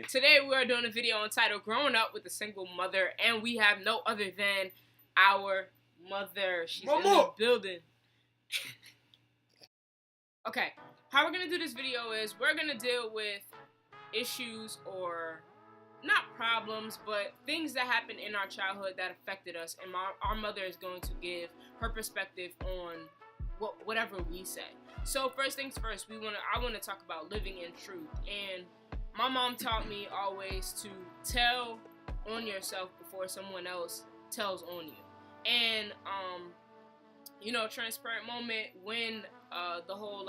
Today we are doing a video entitled Growing Up with a Single Mother, and we have no other than our mother. She's in the building. Okay, how we're going to do this video is we're going to deal with issues or not problems, but things that happened in our childhood that affected us, and our mother is going to give her perspective on whatever we say. So first things first, I want to talk about living in truth, and my mom taught me always to tell on yourself before someone else tells on you. And transparent moment when the whole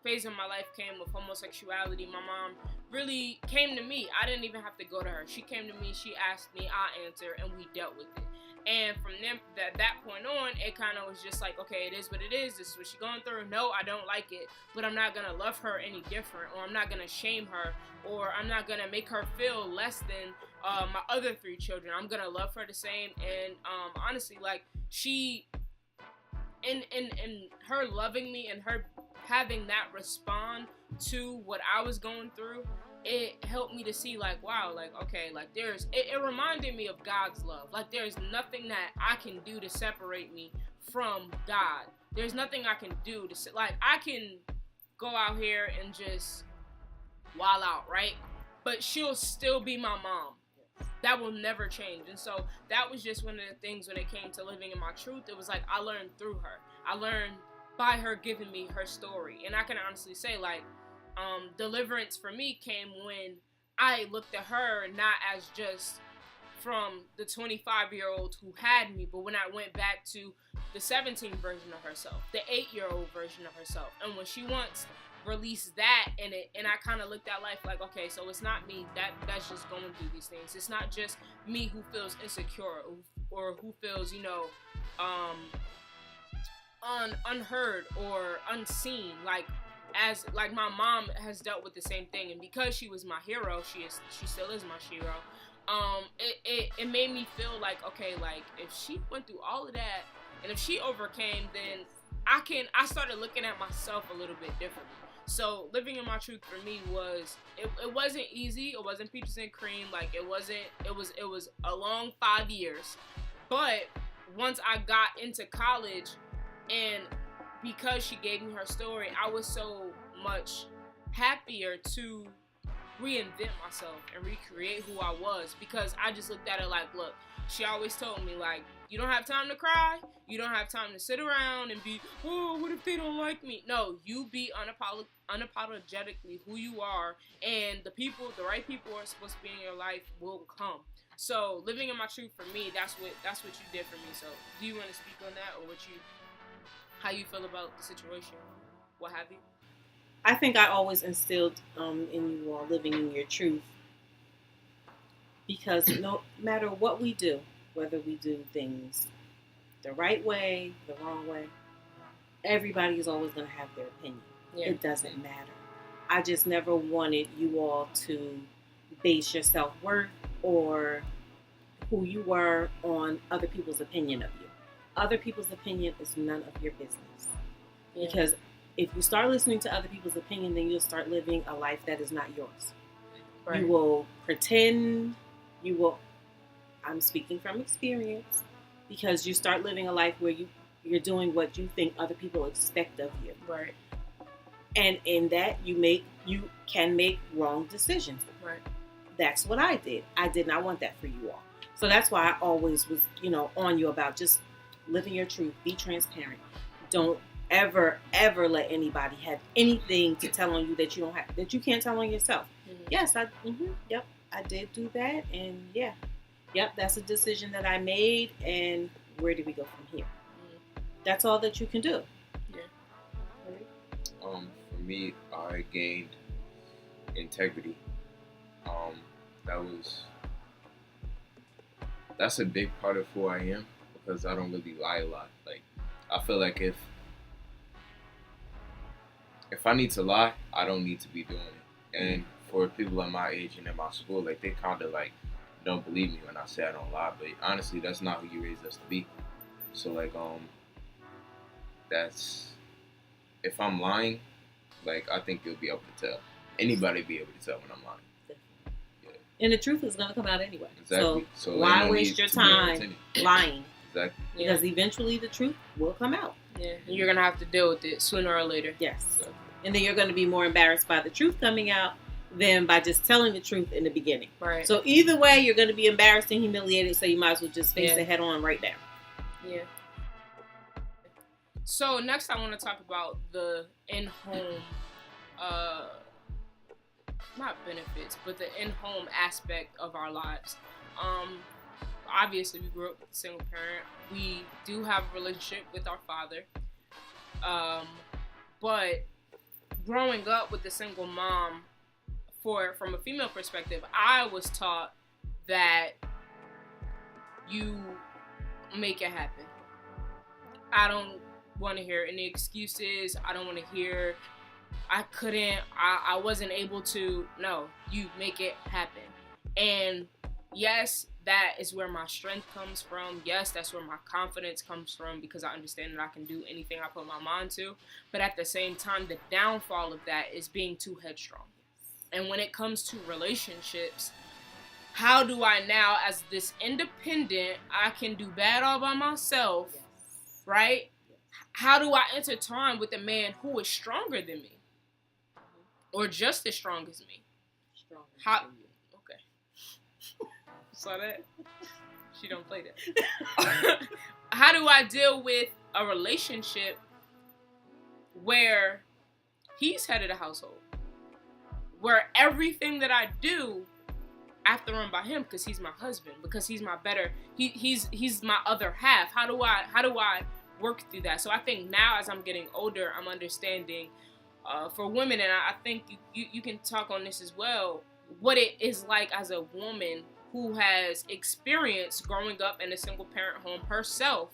phase of my life came with homosexuality, my mom really came to me. I didn't even have to go to her. She came to me, she asked me, I answered, and we dealt with it. And from that point on, it kind of was just like, okay, it is what it is. This is what she's going through. No, I don't like it, but I'm not going to love her any different, or I'm not going to shame her, or I'm not going to make her feel less than my other 3 children. I'm going to love her the same. And honestly, she, in her loving me and her having that respond to what I was going through, it helped me to see wow, okay, it reminded me of God's love. There's nothing that I can do to separate me from God. There's nothing I can do to I can go out here and just wild out, right? But she'll still be my mom. That will never change. And so that was just one of the things when it came to living in my truth. It was I learned through her. I learned by her giving me her story. And I can honestly say deliverance for me came when I looked at her not as just from the 25-year-old who had me, but when I went back to the 17 version of herself, the 8-year-old version of herself. And when she once released that and I kind of looked at life okay, so it's not me that's just going through these things. It's not just me who feels insecure or who feels unheard or unseen. My mom has dealt with the same thing, and because she was my hero, she still is my hero. It made me feel okay, if she went through all of that and if she overcame, then I started looking at myself a little bit differently. So living in my truth for me it wasn't easy. It wasn't peaches and cream. It was a long 5 years. But once I got into college, and because she gave me her story, I was so much happier to reinvent myself and recreate who I was, because I just looked at it look, she always told me you don't have time to cry, you don't have time to sit around and be, oh, what if they don't like me? No, you be unapologetically who you are, and the right people who are supposed to be in your life will come. So living in my truth for me, that's what you did for me. So do you want to speak on that, or how you feel about the situation, what have you? I think I always instilled in you all living in your truth, because no matter what we do, whether we do things the right way, the wrong way, everybody is always going to have their opinion. Yeah. It doesn't matter. I just never wanted you all to base your self-worth or who you were on other people's opinion of you. Other people's opinion is none of your business. Yeah. Because if you start listening to other people's opinion, then you'll start living a life that is not yours. Right. You will pretend, I'm speaking from experience, because you start living a life where you're doing what you think other people expect of you. Right. And in that, you can make wrong decisions. Right. That's what I did. I did not want that for you all. So that's why I always was, on you about just living your truth. Be transparent. Don't ever let anybody have anything to tell on you that you can't tell on yourself. Mm-hmm. Yes, I did do that, and that's a decision that I made, and where do we go from here? Mm-hmm. That's all that you can do. Yeah. For me, I gained integrity. That's a big part of who I am, because I don't really lie a lot. I feel like if I need to lie, I don't need to be doing it. And for people at my age and in my school, they kind of don't believe me when I say I don't lie. But honestly, that's not who you raised us to be. So that's, if I'm lying, I think you'll be able to tell. Anybody be able to tell when I'm lying. And the truth is going to come out anyway. Exactly. So why waste your time lying? Exactly. Because eventually the truth will come out. Yeah. You're going to have to deal with it sooner or later. Yes. Exactly. And then you're going to be more embarrassed by the truth coming out than by just telling the truth in the beginning. Right. So either way, you're going to be embarrassed and humiliated, so you might as well just face it head on right now. Yeah. So next I want to talk about the in-home, not benefits, but the in-home aspect of our lives. Obviously we grew up with a single parent. We do have a relationship with our father. But growing up with a single mom, from a female perspective, I was taught that you make it happen. I don't want to hear any excuses. I don't want to hear I couldn't, I wasn't able to. No, you make it happen. And yes, that is where my strength comes from. Yes, that's where my confidence comes from, because I understand that I can do anything I put my mind to. But at the same time, the downfall of that is being too headstrong. And when it comes to relationships, how do I now, as this independent, I can do bad all by myself, right? How do I intertwine with a man who is stronger than me? Or just as strong as me? How? Okay. Saw that? She don't play that. How do I deal with a relationship where he's head of the household? Where everything that I do, I have to run by him because he's my husband, because he's my better, he's my other half. How do I work through that? So I think now, as I'm getting older, I'm understanding for women, and I think you can talk on this as well, what it is like as a woman who has experienced growing up in a single parent home herself,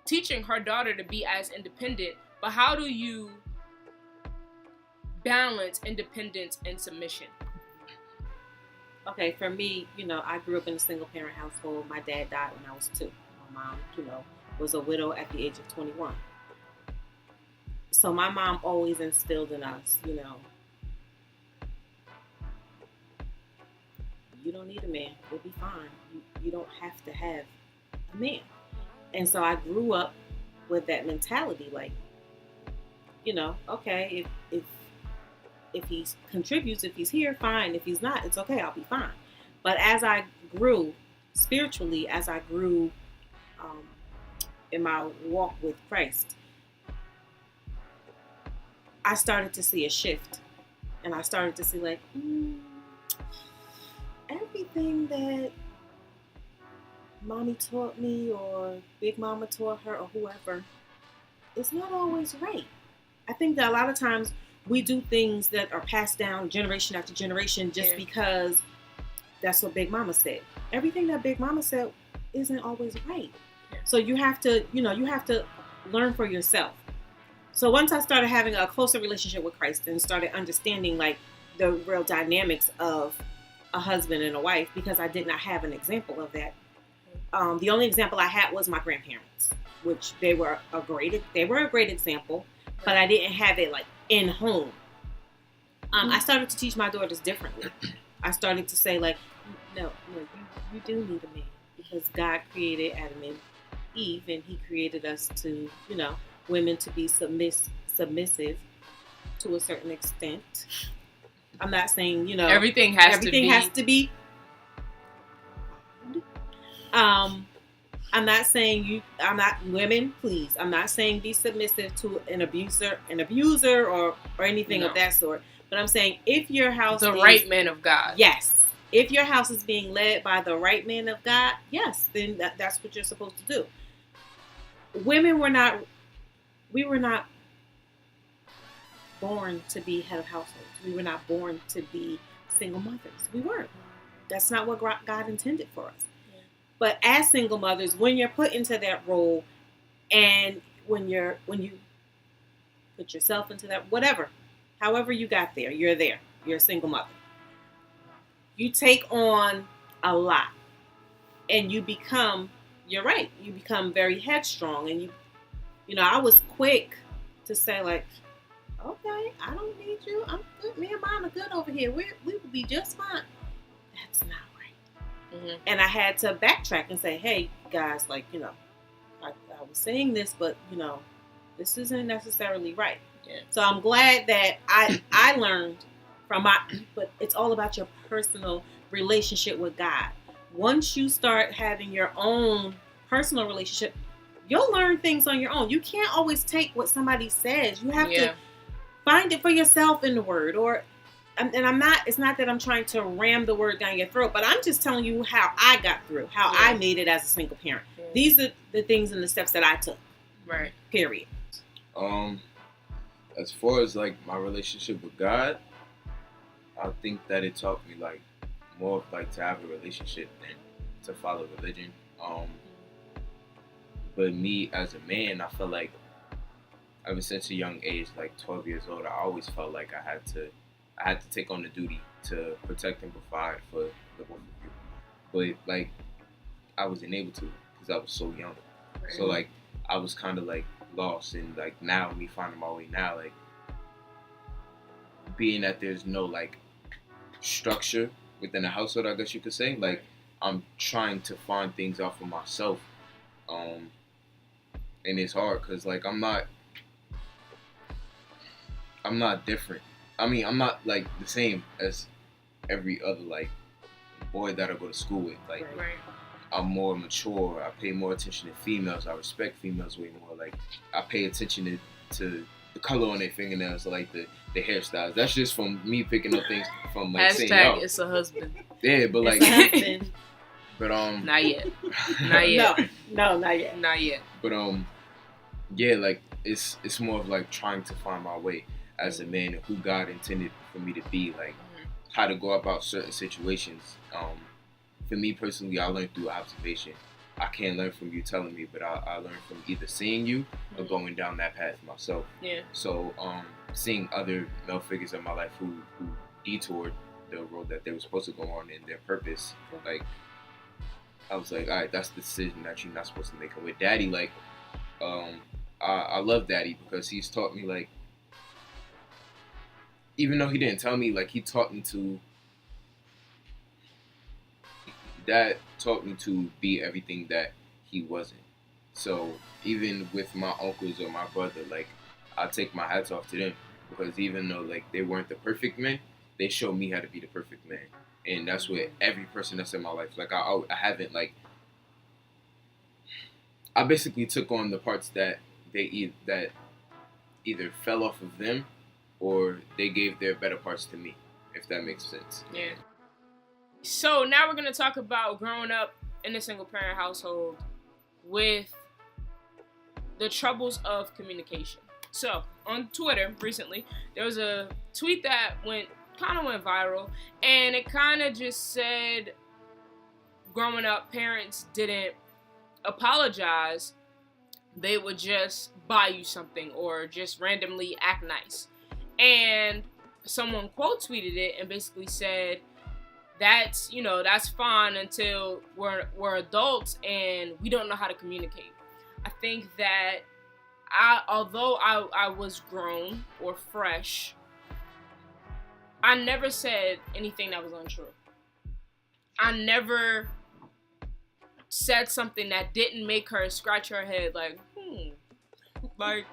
teaching her daughter to be as independent. But how do you balance independence and submission? Okay, for me, I grew up in a single parent household. My dad died when I was 2. My mom, was a widow at the age of 21. So my mom always instilled in us, you don't need a man. You'll be fine. You don't have to have a man. And so I grew up with that mentality, like, okay, if he contributes, if he's here, fine. If he's not, it's okay. I'll be fine. But as I grew spiritually, as I grew in my walk with Christ, I started to see a shift. And I started to see, like, everything that mommy taught me or Big Mama taught her or whoever, it's not always right. I think that a lot of times we do things that are passed down generation after generation just because that's what Big Mama said. Everything that Big Mama said isn't always right. So you have to learn for yourself. So once I started having a closer relationship with Christ and started understanding like the real dynamics of a husband and a wife, because I did not have an example of that. The only example I had was my grandparents, which they were a great example, but I didn't have it like in home. I started to teach my daughters differently. I started to say like, no, you do need a man, because God created Adam and Eve, and He created us to, women to be submissive to a certain extent. I'm not saying, everything has to be. I'm not saying women, please. I'm not saying be submissive to an abuser or anything of that sort. But I'm saying if your house right man of God. Yes. If your house is being led by the right man of God, yes, then that's what you're supposed to do. We were not born to be head of households. We were not born to be single mothers. We weren't. That's not what God intended for us. Yeah. But as single mothers, when you're put into that role, and when you put yourself into that, however you got there, you're there. You're a single mother. You take on a lot, and you become. You're right. You become very headstrong, and I was quick to say like, okay, I don't need you. I'm good. Me and mom are good over here. We will be just fine. that's not right. Mm-hmm. And I had to backtrack and say, hey, guys, like, you know, I was saying this, but, you know, this isn't necessarily right. Yeah. So I'm glad that I learned from but it's all about your personal relationship with God. Once you start having your own personal relationship, you'll learn things on your own. You can't always take what somebody says. You have to find it for yourself in the Word. It's not that I'm trying to ram the Word down your throat, but I'm just telling you how I got through, how I made it as a single parent. Yeah. These are the things and the steps that I took. Right. Period. As far as like my relationship with God, I think that it taught me like more of like to have a relationship than to follow religion. But me as a man, I feel like ever since a young age, like 12 years old, I always felt like I had to take on the duty to protect and provide for the both of you. But like I wasn't able to because I was so young. Right. So like I was kind of like lost, and like now me finding my way now, like being that there's no like structure within the household, I guess you could say, like I'm trying to find things out for myself, and it's hard because like I'm not different. I mean, I'm not like the same as every other like boy that I go to school with. Like right. I'm more mature. I pay more attention to females. I respect females way more. Like I pay attention to the color on their fingernails, like the hairstyles. That's just from me picking up things from like saying, yo. It's a husband. Yeah, but like, but not yet. Not yet. No, not yet. Not yet. But yeah, like it's more of like trying to find my way as a man and who God intended for me to be. Like how to go about certain situations. For me personally, I learned through observation. I can't learn from you telling me, but I learned from either seeing you or going down that path myself. Yeah. So seeing other male figures in my life who detoured the road that they were supposed to go on in their purpose, like I was like, all right, that's the decision that you're not supposed to make. And with Daddy, like I love Daddy because he's taught me, like, even though he didn't tell me, like he taught me to. Dad taught me to be everything that he wasn't. So even with my uncles or my brother, like I take my hats off to them because even though like they weren't the perfect men, they showed me how to be the perfect man. And that's with every person that's in my life. Like I haven't like I basically took on the parts that that either fell off of them or they gave their better parts to me, if that makes sense. Yeah. So now we're going to talk about growing up in a single parent household with the troubles of communication. So on Twitter recently, there was a tweet that went viral, and it kind of just said growing up, parents didn't apologize. They would just buy you something or just randomly act nice. And someone quote tweeted it and basically said, that's fine until we're adults and we don't know how to communicate. I think that although I was grown or fresh, I never said anything that was untrue. I never said something that didn't make her scratch her head like, like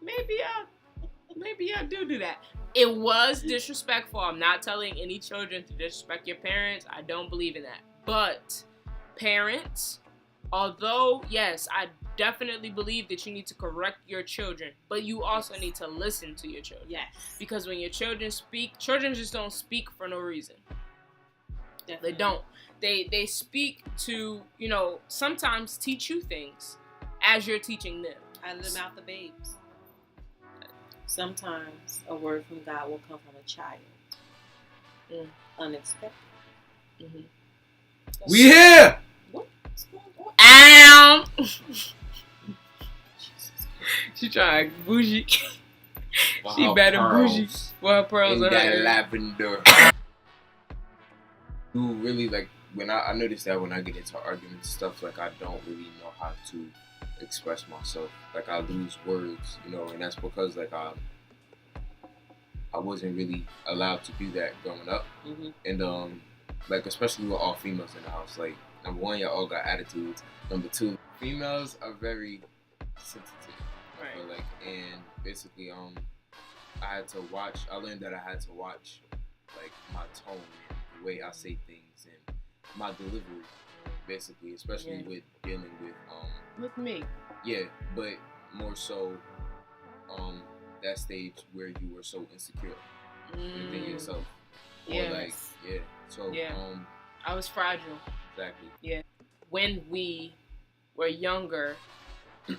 maybe I do that. It was disrespectful. I'm not telling any children to disrespect your parents. I don't believe in that. But parents, although, yes, I definitely believe that you need to correct your children, but you also need to listen to your children. Yes. Because when your children speak, children just don't speak for no reason. Definitely. They don't. They speak to, sometimes teach you things as you're teaching them. I live out the babes. Sometimes a word from God will come from a child. Unexpected. Mm-hmm. We here! What's going on? Ow! She trying bougie. She better bougie. Well, her pearls in are that her. Lavender. You really, like, when I noticed that when I get into arguments and stuff, like, I don't really know how to express myself. Like, I lose words, and that's because, like, I wasn't really allowed to do that growing up. Mm-hmm. And like especially with all females in the house. Like number one, y'all all got attitudes. Number two, females are very sensitive. Right. I feel like, and basically, I learned that I had to watch like my tone and the way I say things and my delivery, basically, especially with dealing with me. Yeah, but more so that stage where you were so insecure within yourself. Or like So I was fragile. Exactly. Yeah. When we were younger,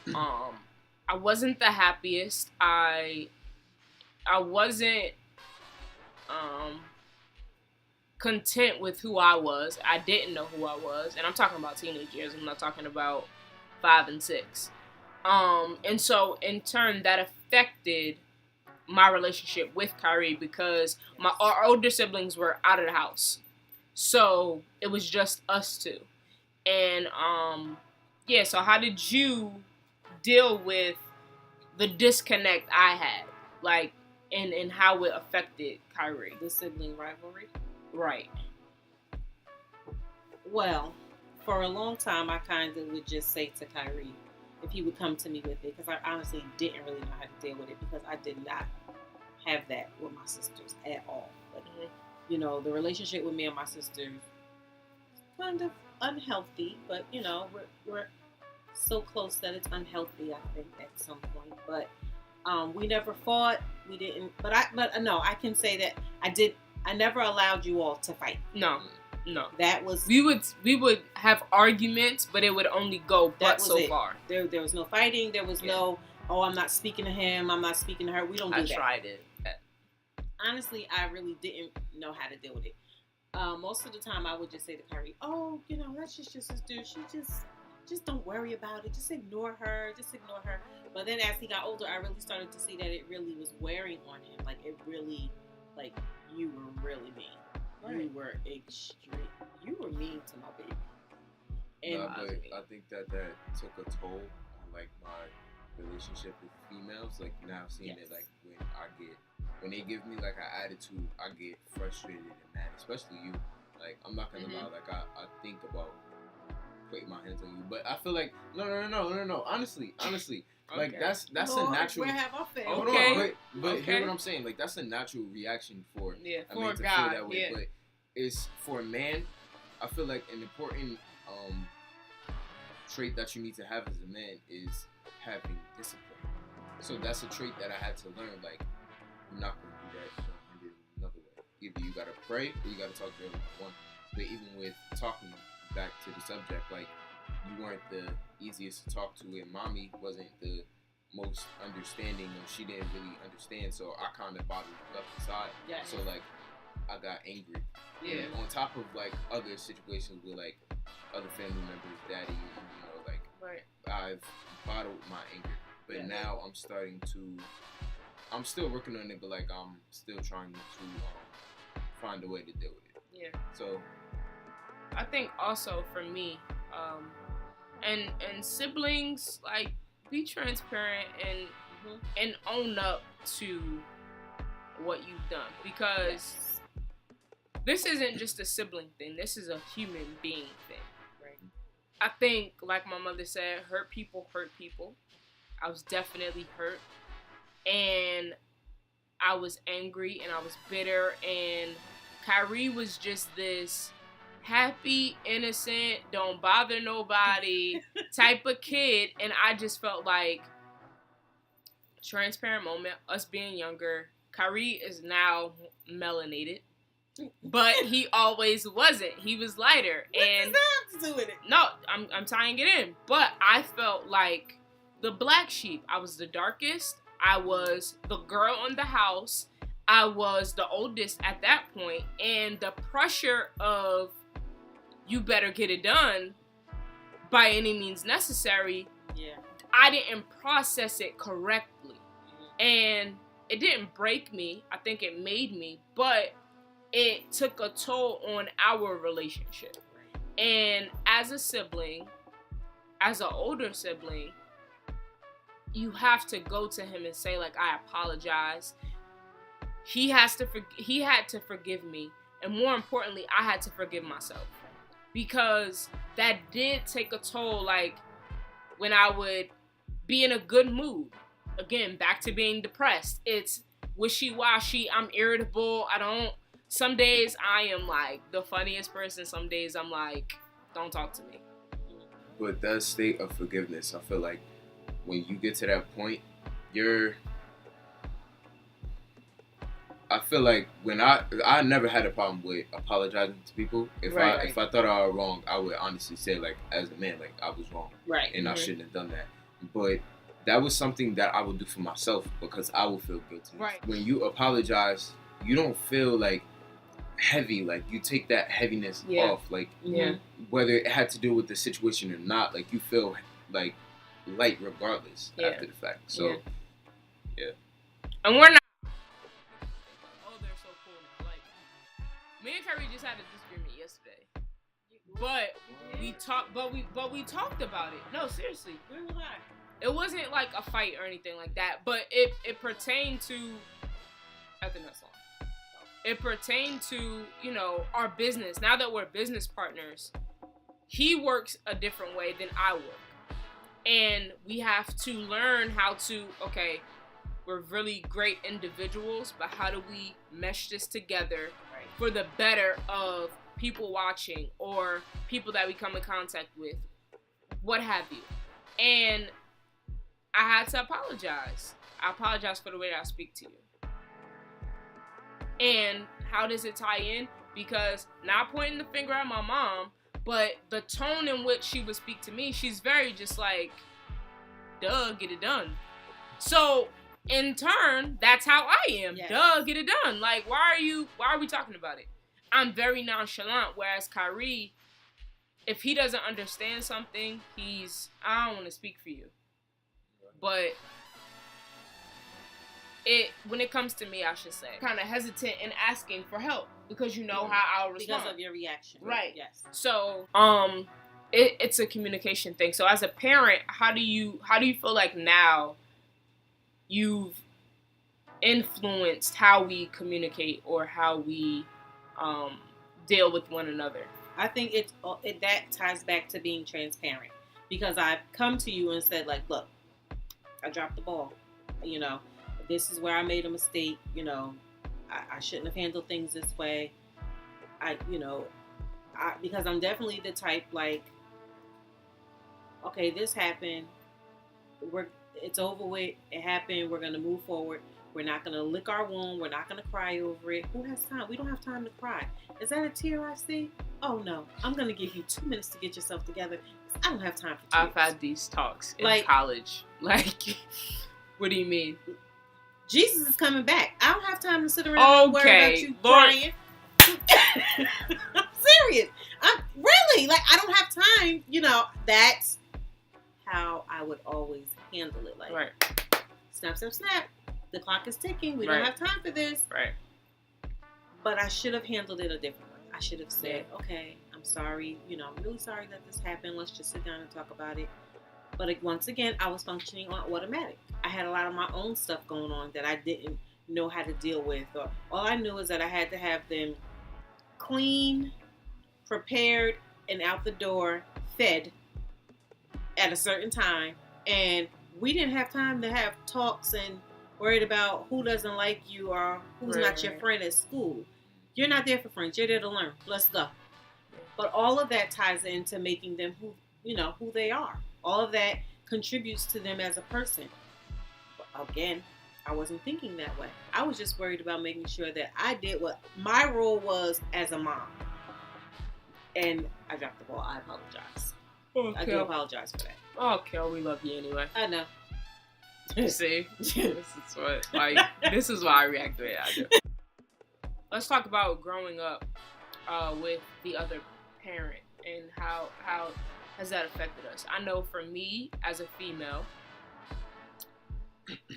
I wasn't the happiest. I wasn't content with who I was. I didn't know who I was, and I'm talking about teenage years. I'm not talking about 5 and 6. And so in turn, that affected my relationship with Kyrie because our older siblings were out of the house, so it was just us two. And so how did you deal with the disconnect I had, like, and how it affected Kyrie? The sibling rivalry? Right. Well, for a long time, I kind of would just say to Kyrie, if he would come to me with it, because I honestly didn't really know how to deal with it because I did not have that with my sisters at all. Like, you know, the relationship with me and my sisters kind of unhealthy, but you know, we're so close that it's unhealthy, I think, at some point. But we never fought. We didn't. But I can say that I never allowed you all to fight. No. That was we would have arguments, but it would only go so far. There was no fighting. There was no, I'm not speaking to him. I'm not speaking to her. We don't do that. I tried it. Honestly, I really didn't know how to deal with it. Most of the time, I would just say to Kyrie, that's just your sister. She just don't worry about it. Just ignore her. But then as he got older, I really started to see that it really was wearing on him. Like, it really, like, you were really mean. Right. You were extreme. You were mean to my baby. And but I think that took a toll on, like, my relationship with females. Like, now seeing it, like, when they give me, like, an attitude, I get frustrated and mad. Especially you. Like, I'm not gonna lie. Like, I think about putting my hands on you, but I feel like no. Honestly, like, that's a natural. Where have I failed? Hold on, but hear what I'm saying. Like, that's a natural reaction for a man to feel that way. But it's for a man. I feel like an important trait that you need to have as a man is having discipline. So that's a trait that I had to learn. Like, you're not going to do that. You're going to do it another way. Either you got to pray or you got to talk to everyone. But even with talking back to the subject, like, you weren't the easiest to talk to, and mommy wasn't the most understanding, or she didn't really understand, so I kind of bottled it up inside. Yes. So, like, I got angry. Yeah. And on top of, like, other situations with, like, other family members, daddy, you know, like, right. I've bottled my anger. But now I'm starting to, I'm still working on it, but, like, I'm still trying to find a way to deal with it. Yeah. So I think also for me, and siblings, like, be transparent and own up to what you've done, because this isn't just a sibling thing. This is a human being thing. Right. I think, like my mother said, hurt people hurt people. I was definitely hurt, and I was angry, and I was bitter, and Kyrie was just this happy, innocent, don't bother nobody type of kid, and I just felt like, transparent moment, us being younger, Kyrie is now melanated, but he always wasn't. He was lighter. What does that have to do with it? No, I'm tying it in, but I felt like the black sheep. I was the darkest. I was the girl in the house. I was the oldest at that point, and the pressure of you better get it done by any means necessary. Yeah. I didn't process it correctly. And it didn't break me. I think it made me. But it took a toll on our relationship. And as a sibling, as an older sibling, you have to go to him and say, like, I apologize. He had to forgive me. And more importantly, I had to forgive myself. Because that did take a toll, like, when I would be in a good mood. Again, back to being depressed. It's wishy-washy. I'm irritable. Some days I am, like, the funniest person. Some days I'm like, don't talk to me. But that state of forgiveness, I feel like when you get to that point, I feel like when I never had a problem with apologizing to people. If I thought I was wrong, I would honestly say, like, as a man, like, I was wrong. Right. And I shouldn't have done that. But that was something that I would do for myself because I would feel guilty. Right. When you apologize, you don't feel like heavy. Like, you take that heaviness off. Like, whether it had to do with the situation or not, like, you feel like light regardless after the fact. So, yeah. And we're not. Me and Kyrie just had a disagreement yesterday, but we talked about it. No, seriously. Where was I? It wasn't like a fight or anything like that, but it pertained to. I think that's all. It pertained to, you know, our business. Now that we're business partners, he works a different way than I work, and we have to learn how to. Okay, we're really great individuals, but how do we mesh this together? For the better of people watching or people that we come in contact with, what have you. And I had to apologize. I apologize for the way that I speak to you. And how does it tie in? Because not pointing the finger at my mom, but the tone in which she would speak to me, she's very just like, duh, get it done. So in turn, that's how I am. Yes. Duh, get it done. Like, why are we talking about it? I'm very nonchalant, whereas Kyrie, if he doesn't understand something, I don't want to speak for you. But when it comes to me, I should say, kind of hesitant in asking for help because you know how I'll respond. Because of your reaction. Right. Yes. So, it's a communication thing. So as a parent, how do you feel like now you've influenced how we communicate or how we deal with one another? I think that ties back to being transparent, because I've come to you and said, like, look, I dropped the ball. You know, this is where I made a mistake. You know, I shouldn't have handled things this way. Because I'm definitely the type, like, okay, this happened. It's over with. It happened. We're going to move forward. We're not going to lick our wound. We're not going to cry over it. Who has time? We don't have time to cry. Is that a tear I see? Oh, no. I'm going to give you 2 minutes to get yourself together. I don't have time for tears. I've had these talks in college. Like, what do you mean? Jesus is coming back. I don't have time to sit around and worry about you crying. I'm serious. I don't have time. You know, that's how I would always handle it. Like, snap, snap, snap. The clock is ticking. We don't have time for this. Right. But I should have handled it a different way. I should have said, okay, I'm sorry. You know, I'm really sorry that this happened. Let's just sit down and talk about it. But once again, I was functioning on automatic. I had a lot of my own stuff going on that I didn't know how to deal with. Or all I knew is that I had to have them clean, prepared, and out the door, fed at a certain time. And we didn't have time to have talks and worried about who doesn't like you or who's not your friend at school. You're not there for friends. You're there to learn. Let's go. But all of that ties into making them who they are. All of that contributes to them as a person. But again, I wasn't thinking that way. I was just worried about making sure that I did what my role was as a mom. And I dropped the ball. I apologize. Oh, I do apologize for that. Oh, Kel, we love you anyway. I know. You see, this is why I react the way I do. Let's talk about growing up with the other parent and how has that affected us. I know for me as a female,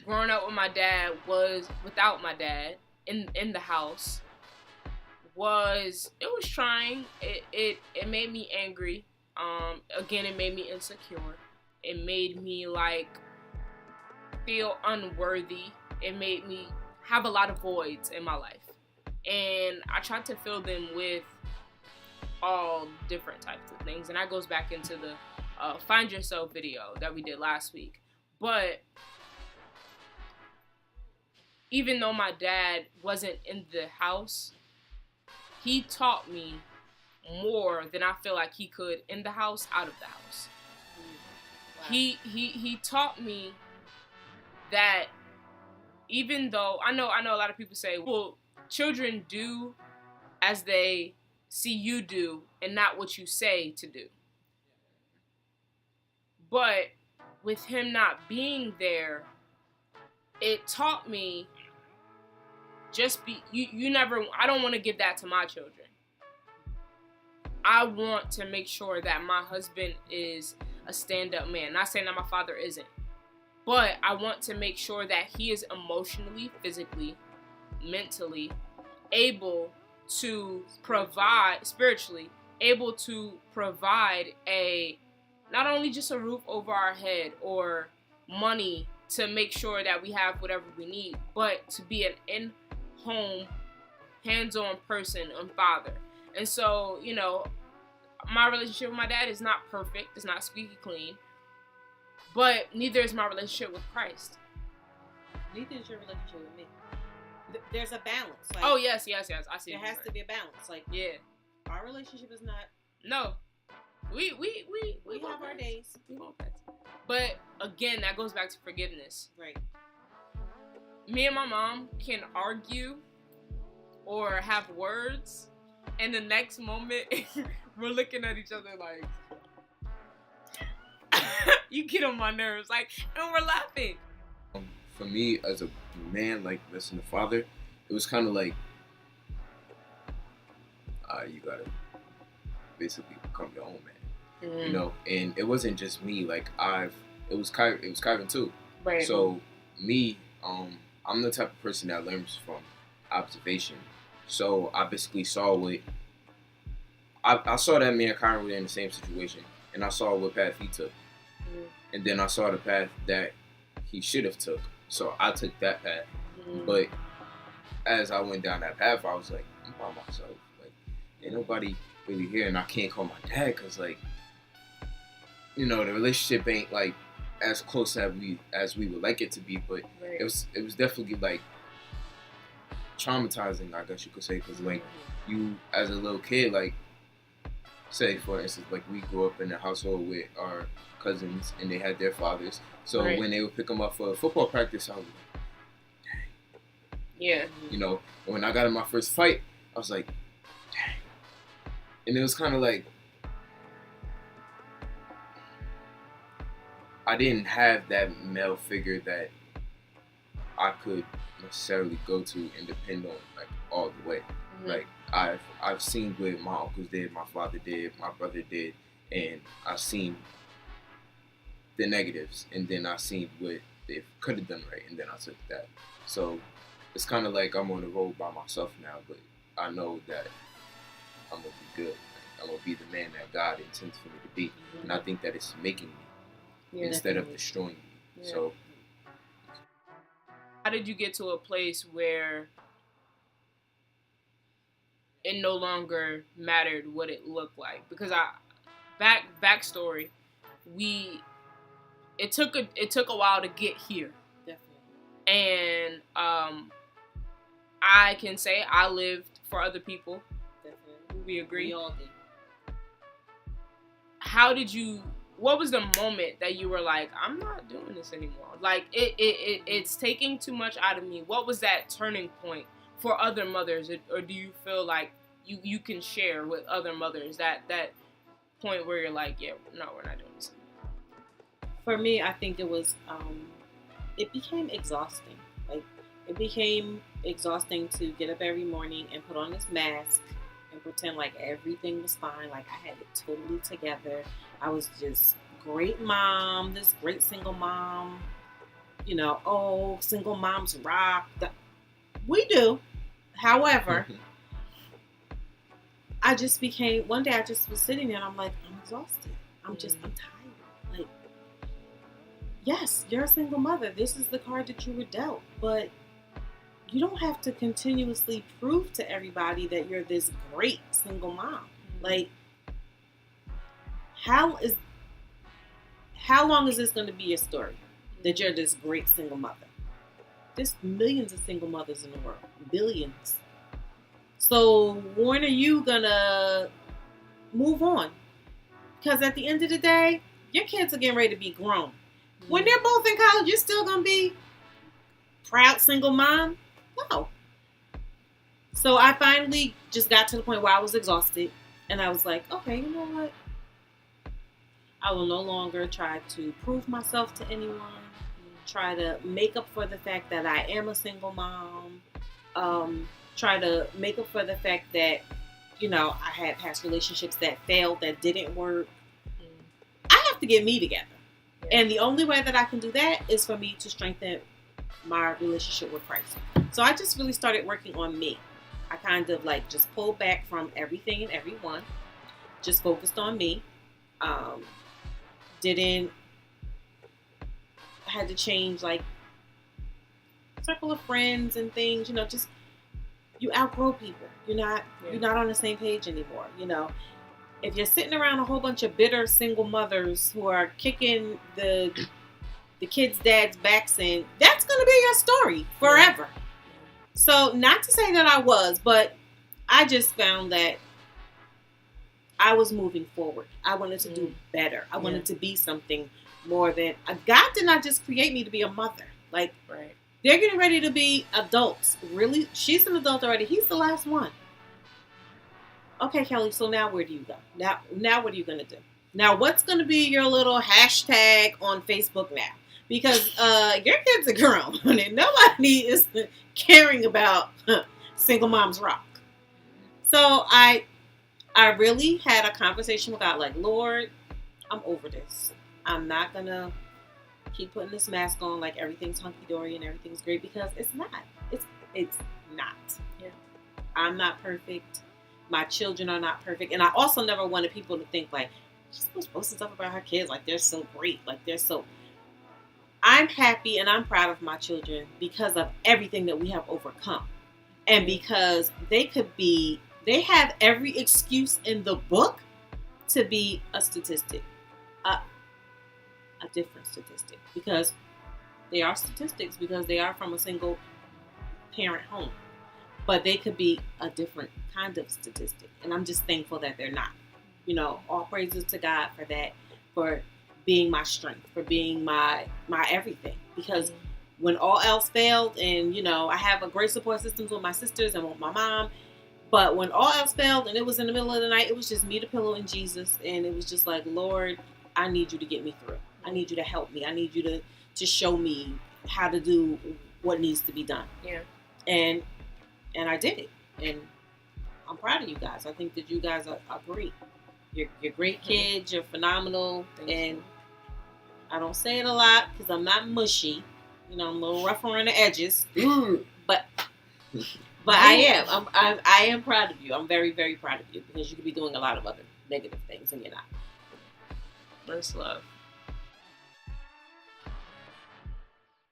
growing up with my dad without my dad in the house was trying. It made me angry. Again, it made me insecure. It made me feel unworthy. It made me have a lot of voids in my life. And I tried to fill them with all different types of things. And that goes back into the Find Yourself video that we did last week. But even though my dad wasn't in the house, he taught me more than I feel like he could in the house, out of the house. Wow. He taught me that even though I know a lot of people say, well, children do as they see you do and not what you say to do. But with him not being there, it taught me I don't want to give that to my children. I want to make sure that my husband is a stand-up man. Not saying that my father isn't. But I want to make sure that he is emotionally, physically, mentally able to provide, spiritually, able to provide not only just a roof over our head or money to make sure that we have whatever we need, but to be an in-home, hands-on person and father. And so, my relationship with my dad is not perfect. It's not squeaky clean. But neither is my relationship with Christ. Neither is your relationship with me. There's a balance. Like, oh, yes. I see. There has to be a balance. Like, yeah. Our relationship is not... No. We have our days. We won't pets. But, again, that goes back to forgiveness. Right. Me and my mom can argue or have words, and the next moment, we're looking at each other like... You get on my nerves, and we're laughing. For me, as a man, listen to father, it was kind of like, you gotta basically become your own man, And it wasn't just me. It was Kyron too. Right. So me, I'm the type of person that learns from observation. So I basically saw I saw that me and Kyron were in the same situation, and I saw what path he took. And then I saw the path that he should have took. So I took that path. But as I went down that path, I was like, I'm by myself. Ain't nobody really here. And I can't call my dad because, the relationship ain't, as close as we would like it to be. But right. it was definitely, traumatizing, I guess you could say. Because, you, as a little kid, say, for instance, we grew up in a household with our cousins and they had their fathers. So right. when they would pick them up for football practice, I was like, dang. Yeah. And when I got in my first fight, I was like, dang. And it was kind of I didn't have that male figure that I could necessarily go to and depend on all the way. Mm-hmm. I've seen what my uncles did, my father did, my brother did, and I've seen the negatives, and then I've seen what they could have done right, and then I took that. So it's kind of I'm on the road by myself now, but I know that I'm gonna be good. I'm gonna be the man that God intends for me to be, mm-hmm. and I think that it's making me instead of destroying me. Yeah. So, how did you get to a place where it no longer mattered what it looked like? Because backstory, it took a while to get here. Definitely. And I can say I lived for other people. Definitely. We agree. We all did. What was the moment that you were like, I'm not doing this anymore? It's taking too much out of me. What was that turning point for other mothers? Or do you feel like you can share with other mothers that point where you're like, yeah, no, we're not doing this anymore? For me, I think it was, it became exhausting. It became exhausting to get up every morning and put on this mask and pretend like everything was fine. I had it totally together. I was just great mom, this great single mom. Single moms rock. We do. However, one day I just was sitting there and I'm like, I'm exhausted. I'm tired. Yes, you're a single mother. This is the card that you were dealt. But you don't have to continuously prove to everybody that you're this great single mom. Like, how long is this going to be your story that you're this great single mother? There's millions of single mothers in the world, billions. So when are you gonna move on? Because at the end of the day, your kids are getting ready to be grown. When they're both in college, you're still gonna be proud single mom? No. So I finally just got to the point where I was exhausted, and I was like, okay, you know what? I will no longer try to prove myself to anyone, try to make up for the fact that I am a single mom, try to make up for the fact that, you know, I had past relationships that failed, that didn't work. I have to get me together. Yeah. And the only way that I can do that is for me to strengthen my relationship with Christ. So I just really started working on me. I kind of like just pulled back from everything and everyone, just focused on me. Had to change like circle of friends and things, you know, just you outgrow people. You're not on the same page anymore. You know, if you're sitting around a whole bunch of bitter single mothers who are kicking the kids' dads' backs in, that's gonna be your story forever. Yeah. So not to say that I was, but I just found that I was moving forward. I wanted to do better. I wanted to be something more than God did not just create me to be a mother. Like, they're getting ready to be adults. Really, she's an adult already. He's the last one. Okay, Kelly. So now where do you go? Now what are you gonna do? Now what's gonna be your little hashtag on Facebook now? Because your kids are grown and nobody is caring about Single Moms Rock. So I really had a conversation with God, like, Lord, I'm over this. I'm not going to keep putting this mask on like everything's hunky-dory and everything's great, because it's not. It's not. Yeah. I'm not perfect. My children are not perfect. And I also never wanted people to think like, she's supposed to post stuff about her kids like they're so great. Like they're so... I'm happy and I'm proud of my children because of everything that we have overcome. And because they have every excuse in the book to be a statistic. A different statistic, because they are statistics, because they are from a single parent home, but they could be a different kind of statistic, and I'm just thankful that they're not. You know, all praises to God for that, for being my strength, for being my everything, because when all else failed, and you know, I have a great support system with my sisters and with my mom, but when all else failed and it was in the middle of the night, it was just me, the pillow, and Jesus, and it was just like, Lord, I need you to get me through. I need you to help me. I need you to show me how to do what needs to be done. Yeah. And I did it. And I'm proud of you guys. I think that you guys are great. You're great kids. You're phenomenal. And I don't say it a lot because I'm not mushy. You know, I'm a little rough around the edges. But I am. I am proud of you. I'm very, very proud of you, because you could be doing a lot of other negative things and you're not. First love.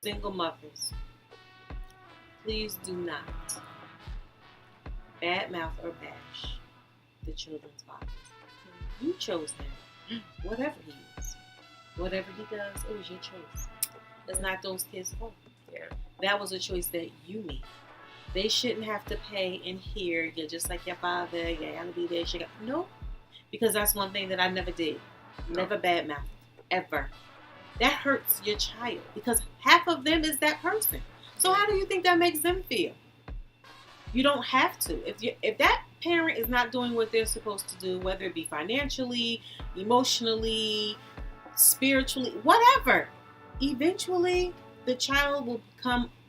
Single mothers, please do not badmouth or bash the children's fathers. You chose him. Whatever he is, whatever he does, it was your choice. It's not those kids' fault. Yeah. That was a choice that you made. They shouldn't have to pay and hear, you're just like your father, you gotta be there. No, because that's one thing that I never did. Never badmouth, ever. That hurts your child, because half of them is that person. So how do you think that makes them feel? You don't have to. If that parent is not doing what they're supposed to do, whether it be financially, emotionally, spiritually, whatever, eventually the child will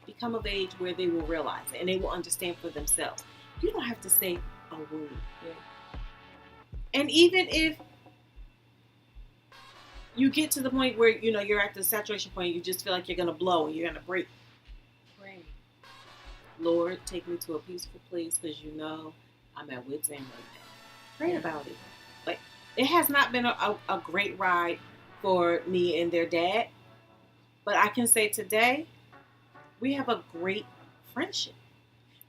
become of age where they will realize it and they will understand for themselves. You don't have to say a word. Yeah. And even if you get to the point where, you know, you're at the saturation point, you just feel like you're going to blow and you're going to break. Pray. Lord, take me to a peaceful place, because you know I'm at wit's end right now. Pray about it. Like, it has not been a great ride for me and their dad, but I can say today we have a great friendship.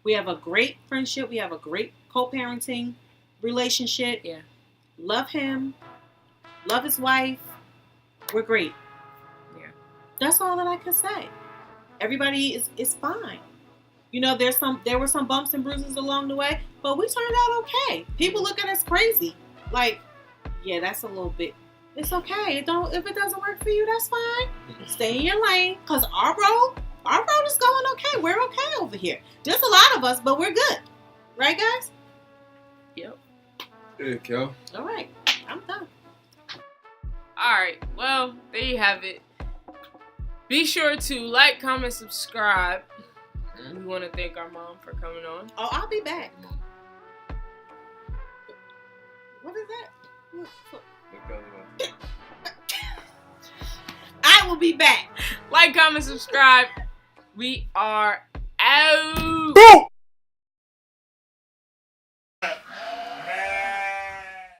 We have a great friendship. We have a great co-parenting relationship. Yeah. Love him. Love his wife. We're great. Yeah. That's all that I can say. Everybody is fine. You know, there were some bumps and bruises along the way, but we turned out okay. People look at us crazy. Like, yeah, that's a little bit. It's okay. If it doesn't work for you, that's fine. Stay in your lane, cause our road is going okay. We're okay over here. Just a lot of us, but we're good, right, guys? Yep. Yeah, Kel. All right, I'm done. All right. Well, there you have it. Be sure to like, comment, subscribe. We want to thank our mom for coming on. Oh, I'll be back. What is that? I will be back. Like, comment, subscribe. We are out. Boom!